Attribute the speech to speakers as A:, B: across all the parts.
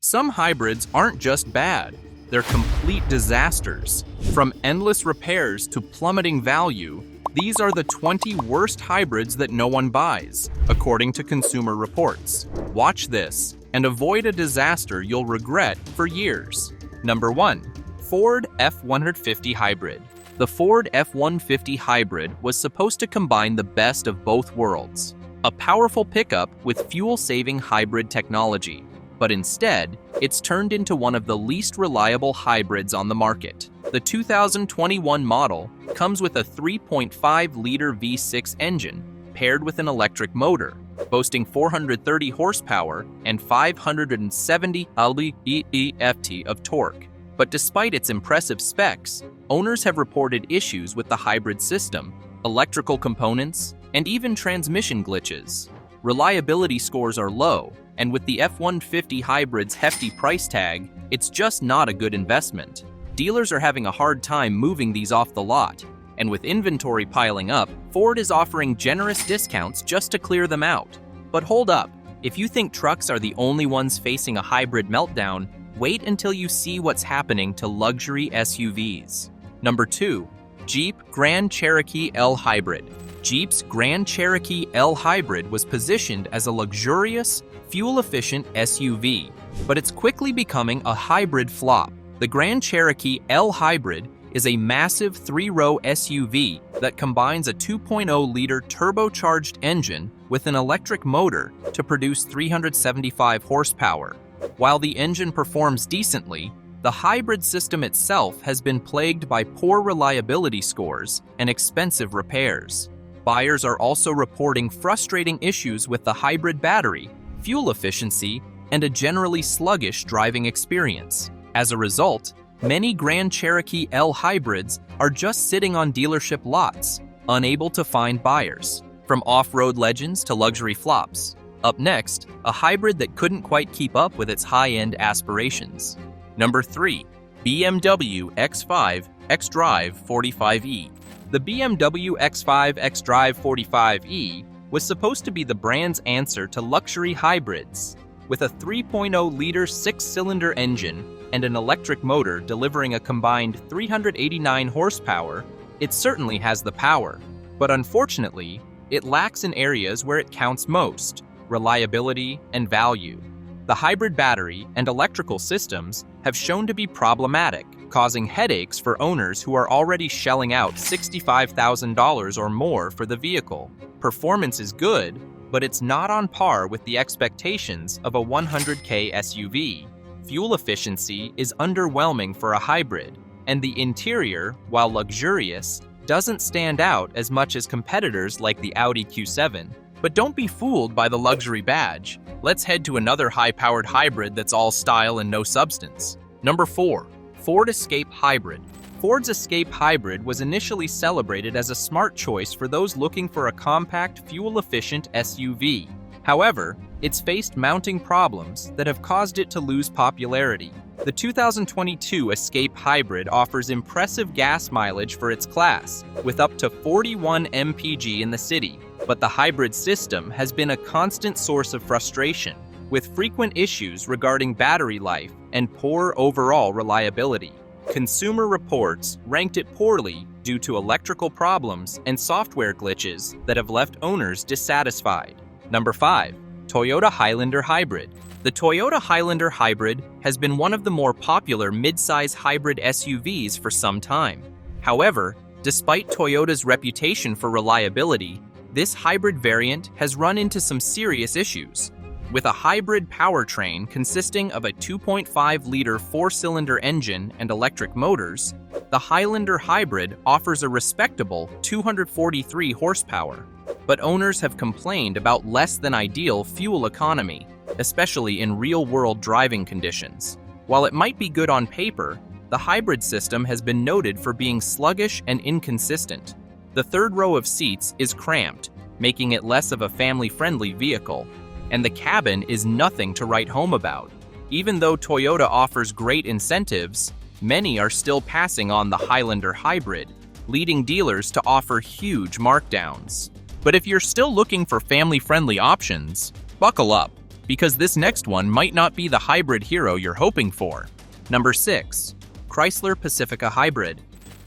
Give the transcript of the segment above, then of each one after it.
A: Some hybrids aren't just bad, they're complete disasters. From endless repairs to plummeting value, these are the 20 worst hybrids that no one buys, according to Consumer Reports. Watch this and avoid a disaster you'll regret for years. Number 1. Ford F-150 Hybrid. The Ford F-150 Hybrid was supposed to combine the best of both worlds, a powerful pickup with fuel-saving hybrid technology. But instead, it's turned into one of the least reliable hybrids on the market. The 2021 model comes with a 3.5-liter V6 engine paired with an electric motor, boasting 430 horsepower and 570 lb-ft of torque. But despite its impressive specs, owners have reported issues with the hybrid system, electrical components, and even transmission glitches. Reliability scores are low, and with the F-150 hybrid's hefty price tag, it's just not a good investment. Dealers are having a hard time moving these off the lot, and with inventory piling up, Ford is offering generous discounts just to clear them out. But hold up, if you think trucks are the only ones facing a hybrid meltdown, wait until you see what's happening to luxury SUVs. Number 2. Jeep Grand Cherokee L Hybrid. Jeep's Grand Cherokee L Hybrid was positioned as a luxurious, fuel-efficient SUV, but it's quickly becoming a hybrid flop. The Grand Cherokee L Hybrid is a massive 3-row SUV that combines a 2.0-liter turbocharged engine with an electric motor to produce 375 horsepower. While the engine performs decently, the hybrid system itself has been plagued by poor reliability scores and expensive repairs. Buyers are also reporting frustrating issues with the hybrid battery, fuel efficiency, and a generally sluggish driving experience. As a result, many Grand Cherokee L hybrids are just sitting on dealership lots, unable to find buyers. From off-road legends to luxury flops. Up next, a hybrid that couldn't quite keep up with its high-end aspirations. Number 3. BMW X5X Drive 45e. The BMW X5X Drive 45e was supposed to be the brand's answer to luxury hybrids. With a 3.0-liter 6-cylinder engine and an electric motor delivering a combined 389 horsepower, it certainly has the power. But unfortunately, it lacks in areas where it counts most: reliability and value. The hybrid battery and electrical systems have shown to be problematic, causing headaches for owners who are already shelling out $65,000 or more for the vehicle. Performance is good, but it's not on par with the expectations of a 100K SUV. Fuel efficiency is underwhelming for a hybrid, and the interior, while luxurious, doesn't stand out as much as competitors like the Audi Q7. But don't be fooled by the luxury badge. Let's head to another high-powered hybrid that's all style and no substance. Number 4. Ford Escape Hybrid. Ford's Escape Hybrid was initially celebrated as a smart choice for those looking for a compact, fuel-efficient SUV. However, it's faced mounting problems that have caused it to lose popularity. The 2022 Escape Hybrid offers impressive gas mileage for its class, with up to 41 mpg in the city. But the hybrid system has been a constant source of frustration, with frequent issues regarding battery life and poor overall reliability. Consumer Reports ranked it poorly due to electrical problems and software glitches that have left owners dissatisfied. Number 5. Toyota Highlander Hybrid. The Toyota Highlander Hybrid has been one of the more popular mid-size hybrid SUVs for some time. However, despite Toyota's reputation for reliability, this hybrid variant has run into some serious issues. With a hybrid powertrain consisting of a 2.5-liter 4-cylinder engine and electric motors, the Highlander Hybrid offers a respectable 243 horsepower. But owners have complained about less than ideal fuel economy, especially in real-world driving conditions. While it might be good on paper, the hybrid system has been noted for being sluggish and inconsistent. The third row of seats is cramped, making it less of a family-friendly vehicle, and the cabin is nothing to write home about. Even though Toyota offers great incentives, many are still passing on the Highlander Hybrid, leading dealers to offer huge markdowns. But if you're still looking for family-friendly options, buckle up. because this next one might not be the hybrid hero you're hoping for. Number 6. Chrysler Pacifica Hybrid.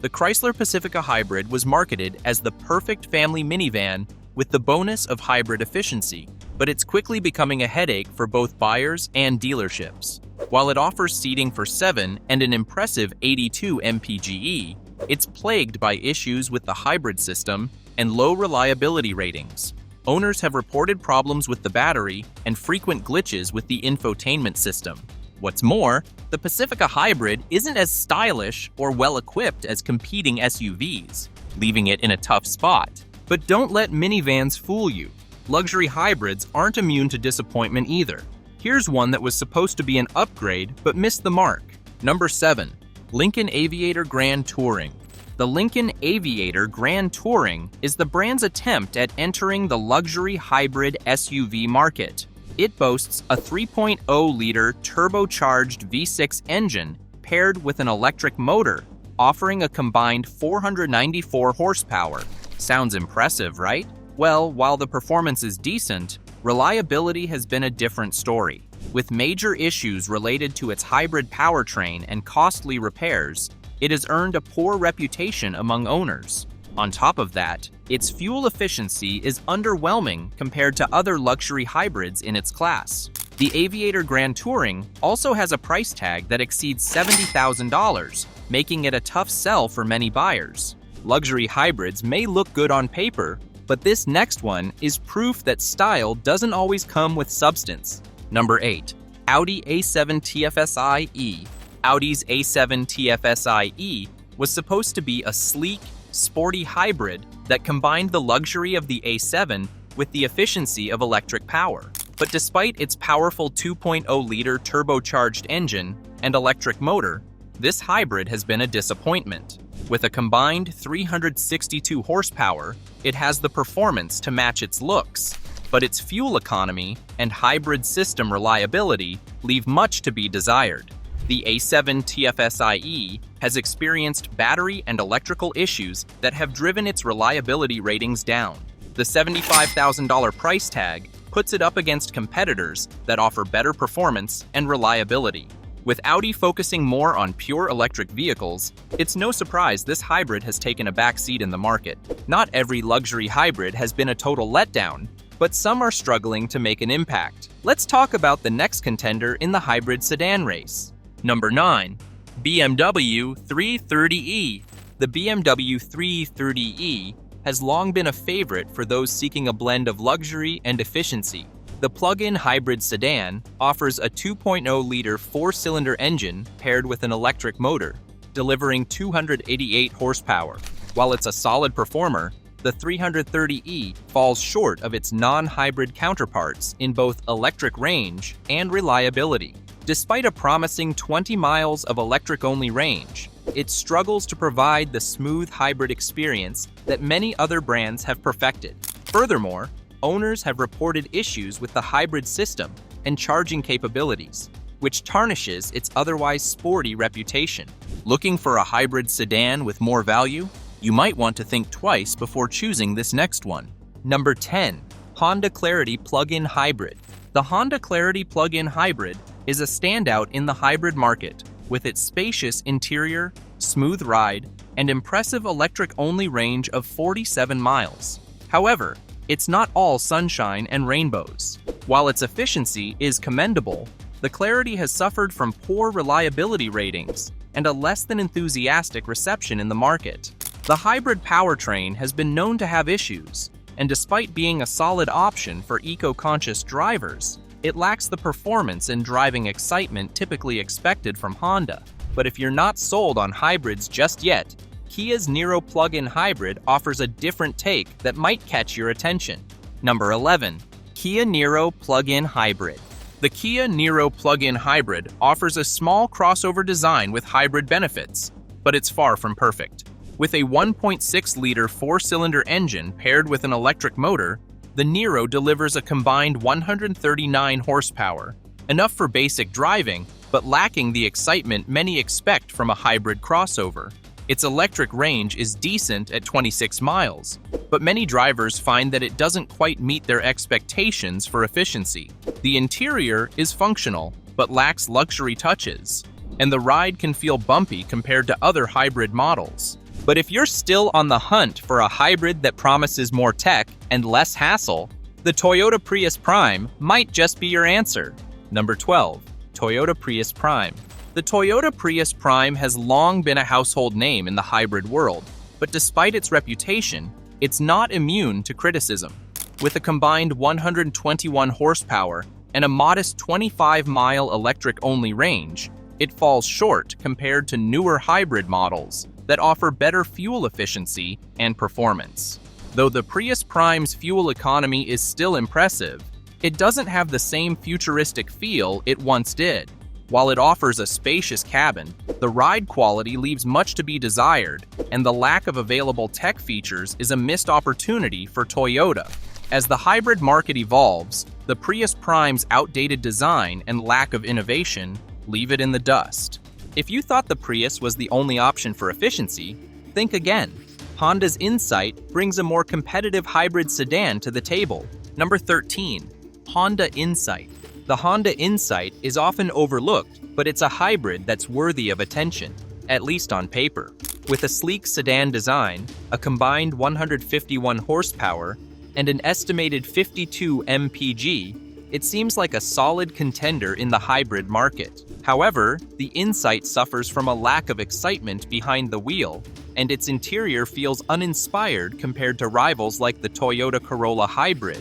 A: The Chrysler Pacifica Hybrid was marketed as the perfect family minivan with the bonus of hybrid efficiency, but it's quickly becoming a headache for both buyers and dealerships. While it offers seating for 7 and an impressive 82 mpge, it's plagued by issues with the hybrid system and low reliability ratings. Owners have reported problems with the battery and frequent glitches with the infotainment system. What's more, the Pacifica Hybrid isn't as stylish or well-equipped as competing SUVs, leaving it in a tough spot. But don't let minivans fool you. Luxury hybrids aren't immune to disappointment either. Here's one that was supposed to be an upgrade but missed the mark. Number 7. Lincoln Aviator Grand Touring. The Lincoln Aviator Grand Touring is the brand's attempt at entering the luxury hybrid SUV market. It boasts a 3.0-liter turbocharged V6 engine paired with an electric motor, offering a combined 494 horsepower. Sounds impressive, right? Well, while the performance is decent, reliability has been a different story. With major issues related to its hybrid powertrain and costly repairs, it has earned a poor reputation among owners. On top of that, its fuel efficiency is underwhelming compared to other luxury hybrids in its class. The Aviator Grand Touring also has a price tag that exceeds $70,000, making it a tough sell for many buyers. Luxury hybrids may look good on paper, but this next one is proof that style doesn't always come with substance. Number 8. Audi A7 TFSIE. Audi's A7 TFSIE was supposed to be a sleek, sporty hybrid that combined the luxury of the A7 with the efficiency of electric power. But despite its powerful 2.0-liter turbocharged engine and electric motor, this hybrid has been a disappointment. With a combined 362 horsepower, it has the performance to match its looks, but its fuel economy and hybrid system reliability leave much to be desired. The A7 TFSIE has experienced battery and electrical issues that have driven its reliability ratings down. The $75,000 price tag puts it up against competitors that offer better performance and reliability. With Audi focusing more on pure electric vehicles, it's no surprise this hybrid has taken a backseat in the market. Not every luxury hybrid has been a total letdown, but some are struggling to make an impact. Let's talk about the next contender in the hybrid sedan race. Number 9. BMW 330e. The BMW 330e has long been a favorite for those seeking a blend of luxury and efficiency. The plug-in hybrid sedan offers a 2.0-liter four-cylinder engine paired with an electric motor, delivering 288 horsepower. While it's a solid performer, the 330e falls short of its non-hybrid counterparts in both electric range and reliability. Despite a promising 20 miles of electric-only range, it struggles to provide the smooth hybrid experience that many other brands have perfected. Furthermore, owners have reported issues with the hybrid system and charging capabilities, which tarnishes its otherwise sporty reputation. Looking for a hybrid sedan with more value? You might want to think twice before choosing this next one. Number 10. Honda Clarity Plug-in Hybrid. The Honda Clarity Plug-in Hybrid is a standout in the hybrid market with its spacious interior, smooth ride, and impressive electric-only range of 47 miles. However, it's not all sunshine and rainbows. While its efficiency is commendable, the Clarity has suffered from poor reliability ratings and a less than enthusiastic reception in the market. The hybrid powertrain has been known to have issues, and despite being a solid option for eco-conscious drivers, it lacks the performance and driving excitement typically expected from Honda. But if you're not sold on hybrids just yet, Kia's Niro plug-in hybrid offers a different take that might catch your attention. Number 11. Kia Niro plug-in hybrid. The Kia Niro plug-in hybrid offers a small crossover design with hybrid benefits, but it's far from perfect. With a 1.6-liter four-cylinder engine paired with an electric motor, the Niro delivers a combined 139 horsepower, enough for basic driving, but lacking the excitement many expect from a hybrid crossover. Its electric range is decent at 26 miles, but many drivers find that it doesn't quite meet their expectations for efficiency. The interior is functional, but lacks luxury touches, and the ride can feel bumpy compared to other hybrid models. But if you're still on the hunt for a hybrid that promises more tech and less hassle, the Toyota Prius Prime might just be your answer. Number 12. Toyota Prius Prime. The Toyota Prius Prime has long been a household name in the hybrid world, but despite its reputation, it's not immune to criticism. With a combined 121 horsepower and a modest 25-mile electric-only range, it falls short compared to newer hybrid models that offer better fuel efficiency and performance. Though the Prius Prime's fuel economy is still impressive, it doesn't have the same futuristic feel it once did. While it offers a spacious cabin, the ride quality leaves much to be desired, and the lack of available tech features is a missed opportunity for Toyota. As the hybrid market evolves, the Prius Prime's outdated design and lack of innovation leave it in the dust. If you thought the Prius was the only option for efficiency, think again. Honda's Insight brings a more competitive hybrid sedan to the table. Number 13. Honda Insight. The Honda Insight is often overlooked, but it's a hybrid that's worthy of attention, at least on paper. With a sleek sedan design, a combined 151 horsepower, and an estimated 52 mpg, it seems like a solid contender in the hybrid market. However, the Insight suffers from a lack of excitement behind the wheel, and its interior feels uninspired compared to rivals like the Toyota Corolla Hybrid.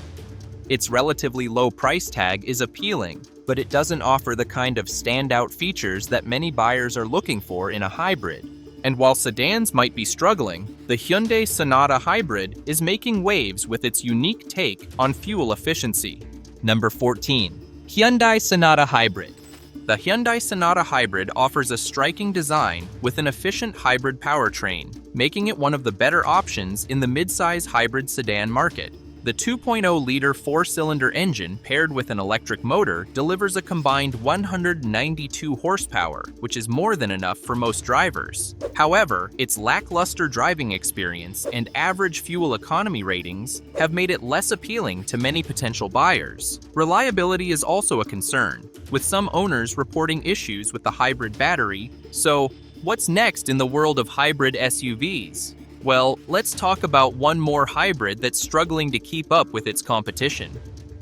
A: Its relatively low price tag is appealing, but it doesn't offer the kind of standout features that many buyers are looking for in a hybrid. And while sedans might be struggling, the Hyundai Sonata Hybrid is making waves with its unique take on fuel efficiency. Number 14. Hyundai Sonata Hybrid. The Hyundai Sonata Hybrid offers a striking design with an efficient hybrid powertrain, making it one of the better options in the midsize hybrid sedan market. The 2.0-liter four-cylinder engine paired with an electric motor delivers a combined 192 horsepower, which is more than enough for most drivers. However, its lackluster driving experience and average fuel economy ratings have made it less appealing to many potential buyers. Reliability is also a concern, with some owners reporting issues with the hybrid battery. So, what's next in the world of hybrid SUVs? Well, let's talk about one more hybrid that's struggling to keep up with its competition.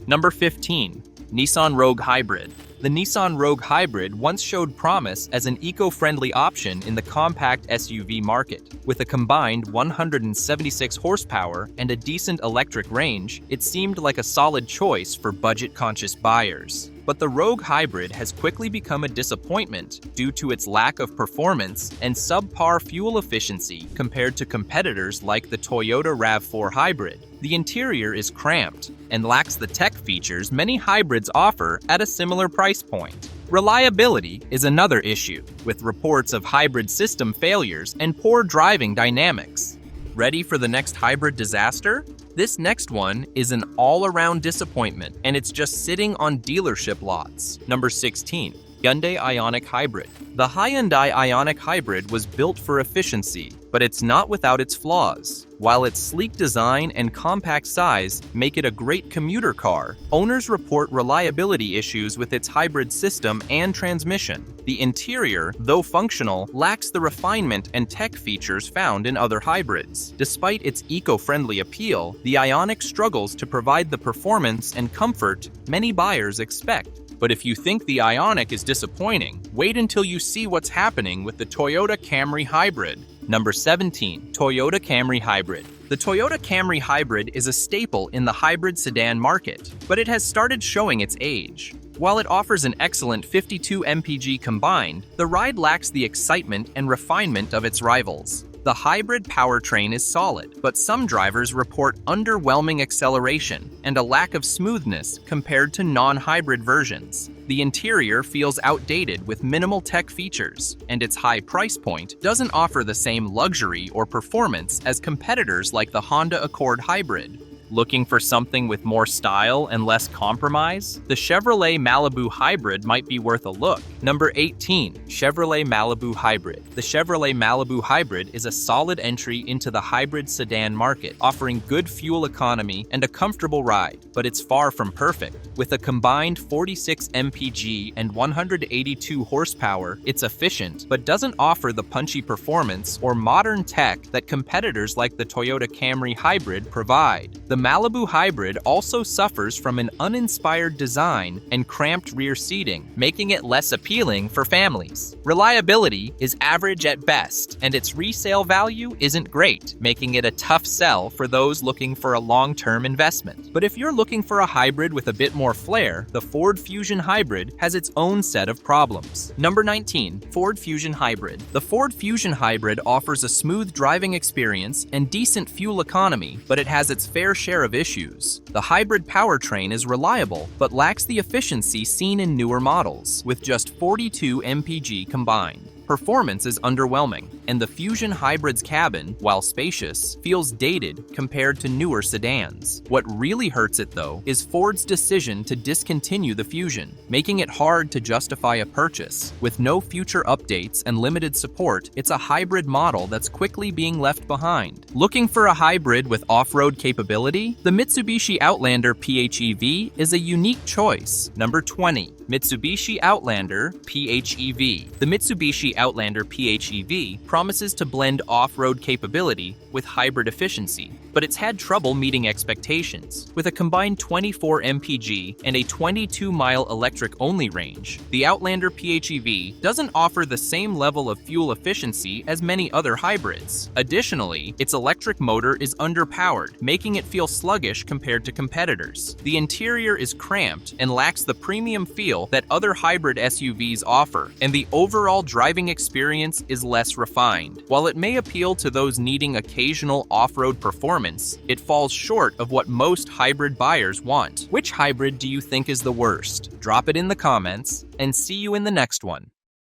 A: Number 15. Nissan Rogue Hybrid. The Nissan Rogue Hybrid once showed promise as an eco-friendly option in the compact SUV market. With a combined 176 horsepower and a decent electric range, it seemed like a solid choice for budget-conscious buyers. But the Rogue Hybrid has quickly become a disappointment due to its lack of performance and subpar fuel efficiency compared to competitors like the Toyota RAV4 Hybrid. The interior is cramped and lacks the tech features many hybrids offer at a similar price point. Reliability is another issue, with reports of hybrid system failures and poor driving dynamics. Ready for the next hybrid disaster? This next one is an all-around disappointment, and it's just sitting on dealership lots. Number 16. Hyundai Ioniq Hybrid. The Hyundai Ioniq Hybrid was built for efficiency, but it's not without its flaws. While its sleek design and compact size make it a great commuter car, owners report reliability issues with its hybrid system and transmission. The interior, though functional, lacks the refinement and tech features found in other hybrids. Despite its eco-friendly appeal, the Ioniq struggles to provide the performance and comfort many buyers expect. But if you think the Ioniq is disappointing, wait until you see what's happening with the Toyota Camry Hybrid. Number 17. Toyota Camry Hybrid. The Toyota Camry Hybrid is a staple in the hybrid sedan market, but it has started showing its age. While it offers an excellent 52 mpg combined, the ride lacks the excitement and refinement of its rivals. The hybrid powertrain is solid, but some drivers report underwhelming acceleration and a lack of smoothness compared to non-hybrid versions. The interior feels outdated with minimal tech features, and its high price point doesn't offer the same luxury or performance as competitors like the Honda Accord Hybrid. Looking for something with more style and less compromise? The Chevrolet Malibu Hybrid might be worth a look. Number 18. Chevrolet Malibu Hybrid. The Chevrolet Malibu Hybrid is a solid entry into the hybrid sedan market, offering good fuel economy and a comfortable ride, but it's far from perfect. With a combined 46 mpg and 182 horsepower, it's efficient, but doesn't offer the punchy performance or modern tech that competitors like the Toyota Camry Hybrid provide. The Malibu Hybrid also suffers from an uninspired design and cramped rear seating, making it less appealing for families. Reliability is average at best, and its resale value isn't great, making it a tough sell for those looking for a long-term investment. But if you're looking for a hybrid with a bit more flair, the Ford Fusion Hybrid has its own set of problems. Number 19. Ford Fusion Hybrid. The Ford Fusion Hybrid offers a smooth driving experience and decent fuel economy, but it has its fair share of issues. The hybrid powertrain is reliable, but lacks the efficiency seen in newer models, with just 42 mpg combined. Performance is underwhelming, and the Fusion Hybrid's cabin, while spacious, feels dated compared to newer sedans. What really hurts it, though, is Ford's decision to discontinue the Fusion, making it hard to justify a purchase. With no future updates and limited support, it's a hybrid model that's quickly being left behind. Looking for a hybrid with off-road capability? The Mitsubishi Outlander PHEV is a unique choice. Number 20. Mitsubishi Outlander PHEV. The Mitsubishi Outlander PHEV promises to blend off-road capability with hybrid efficiency, but it's had trouble meeting expectations. With a combined 24 mpg and a 22-mile electric-only range, the Outlander PHEV doesn't offer the same level of fuel efficiency as many other hybrids. Additionally, its electric motor is underpowered, making it feel sluggish compared to competitors. The interior is cramped and lacks the premium feel that other hybrid SUVs offer, and the overall driving experience is less refined. While it may appeal to those needing occasional off-road performance, it falls short of what most hybrid buyers want. Which hybrid do you think is the worst? Drop it in the comments, and see you in the next one.